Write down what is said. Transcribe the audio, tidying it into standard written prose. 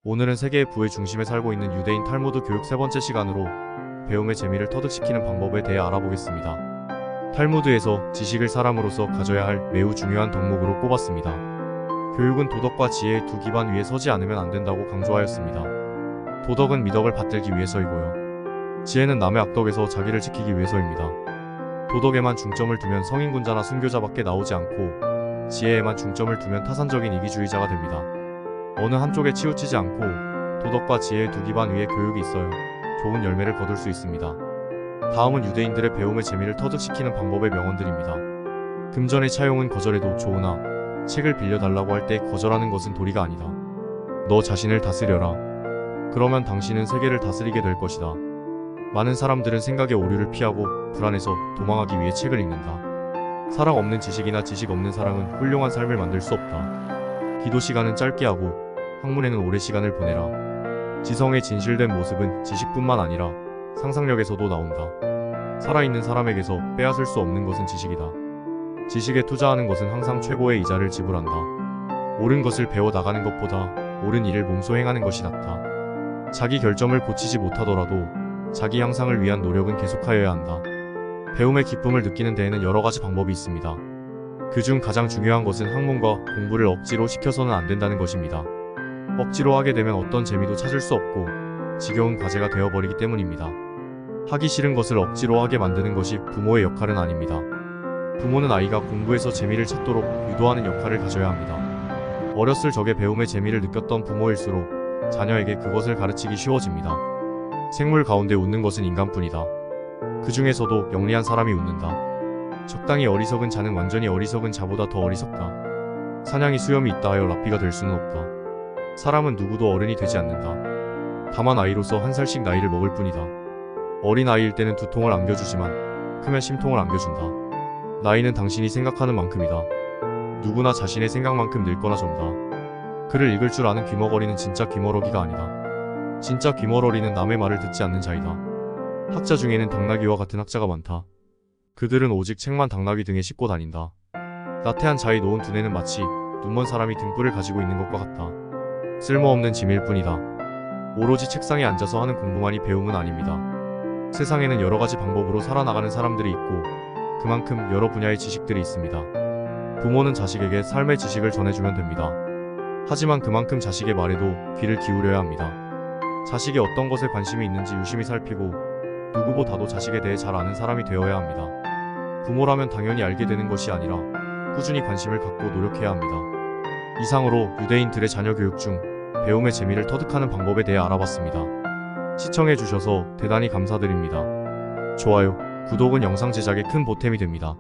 오늘은 세계의 부의 중심에 살고 있는 유대인 탈무드 교육 세 번째 시간으로 배움의 재미를 터득시키는 방법에 대해 알아보겠습니다. 탈무드에서 지식을 사람으로서 가져야 할 매우 중요한 덕목으로 꼽았습니다. 교육은 도덕과 지혜의 두 기반 위에 서지 않으면 안 된다고 강조하였습니다. 도덕은 미덕을 받들기 위해서이고요. 지혜는 남의 악덕에서 자기를 지키기 위해서입니다. 도덕에만 중점을 두면 성인군자나 순교자밖에 나오지 않고 지혜에만 중점을 두면 타산적인 이기주의자가 됩니다. 어느 한쪽에 치우치지 않고 도덕과 지혜의 두 기반 위에 교육이 있어야 좋은 열매를 거둘 수 있습니다. 다음은 유대인들의 배움의 재미를 터득시키는 방법의 명언들입니다. 금전의 차용은 거절해도 좋으나 책을 빌려달라고 할 때 거절하는 것은 도리가 아니다. 너 자신을 다스려라. 그러면 당신은 세계를 다스리게 될 것이다. 많은 사람들은 생각의 오류를 피하고 불안해서 도망하기 위해 책을 읽는다. 사랑 없는 지식이나 지식 없는 사랑은 훌륭한 삶을 만들 수 없다. 기도 시간은 짧게 하고 학문에는 오래 시간을 보내라. 지성의 진실된 모습은 지식뿐만 아니라 상상력에서도 나온다. 살아있는 사람에게서 빼앗을 수 없는 것은 지식이다. 지식에 투자하는 것은 항상 최고의 이자를 지불한다. 옳은 것을 배워 나가는 것보다 옳은 일을 몸소 행하는 것이 낫다. 자기 결점을 고치지 못하더라도 자기 향상을 위한 노력은 계속하여야 한다. 배움의 기쁨을 느끼는 데에는 여러 가지 방법이 있습니다. 그중 가장 중요한 것은 학문과 공부를 억지로 시켜서는 안 된다는 것입니다. 억지로 하게 되면 어떤 재미도 찾을 수 없고 지겨운 과제가 되어버리기 때문입니다. 하기 싫은 것을 억지로 하게 만드는 것이 부모의 역할은 아닙니다. 부모는 아이가 공부에서 재미를 찾도록 유도하는 역할을 가져야 합니다. 어렸을 적에 배움의 재미를 느꼈던 부모일수록 자녀에게 그것을 가르치기 쉬워집니다. 생물 가운데 웃는 것은 인간뿐이다. 그 중에서도 영리한 사람이 웃는다. 적당히 어리석은 자는 완전히 어리석은 자보다 더 어리석다. 사냥이 수염이 있다 하여 랍비가 될 수는 없다. 사람은 누구도 어른이 되지 않는다. 다만 아이로서 한 살씩 나이를 먹을 뿐이다. 어린 아이일 때는 두통을 안겨주지만 크면 심통을 안겨준다. 나이는 당신이 생각하는 만큼이다. 누구나 자신의 생각만큼 늙거나 젊다. 글을 읽을 줄 아는 귀머거리는 진짜 귀머러기가 아니다. 진짜 귀머러리는 남의 말을 듣지 않는 자이다. 학자 중에는 당나귀와 같은 학자가 많다. 그들은 오직 책만 당나귀 등에 싣고 다닌다. 나태한 자의 노은 두뇌는 마치 눈먼 사람이 등불을 가지고 있는 것과 같다. 쓸모없는 짐일 뿐이다. 오로지 책상에 앉아서 하는 공부만이 배움은 아닙니다. 세상에는 여러 가지 방법으로 살아나가는 사람들이 있고 그만큼 여러 분야의 지식들이 있습니다. 부모는 자식에게 삶의 지식을 전해주면 됩니다. 하지만 그만큼 자식의 말에도 귀를 기울여야 합니다. 자식이 어떤 것에 관심이 있는지 유심히 살피고 누구보다도 자식에 대해 잘 아는 사람이 되어야 합니다. 부모라면 당연히 알게 되는 것이 아니라 꾸준히 관심을 갖고 노력해야 합니다. 이상으로 유대인들의 자녀 교육 중 배움의 재미를 터득하는 방법에 대해 알아봤습니다. 시청해주셔서 대단히 감사드립니다. 좋아요, 구독은 영상 제작에 큰 보탬이 됩니다.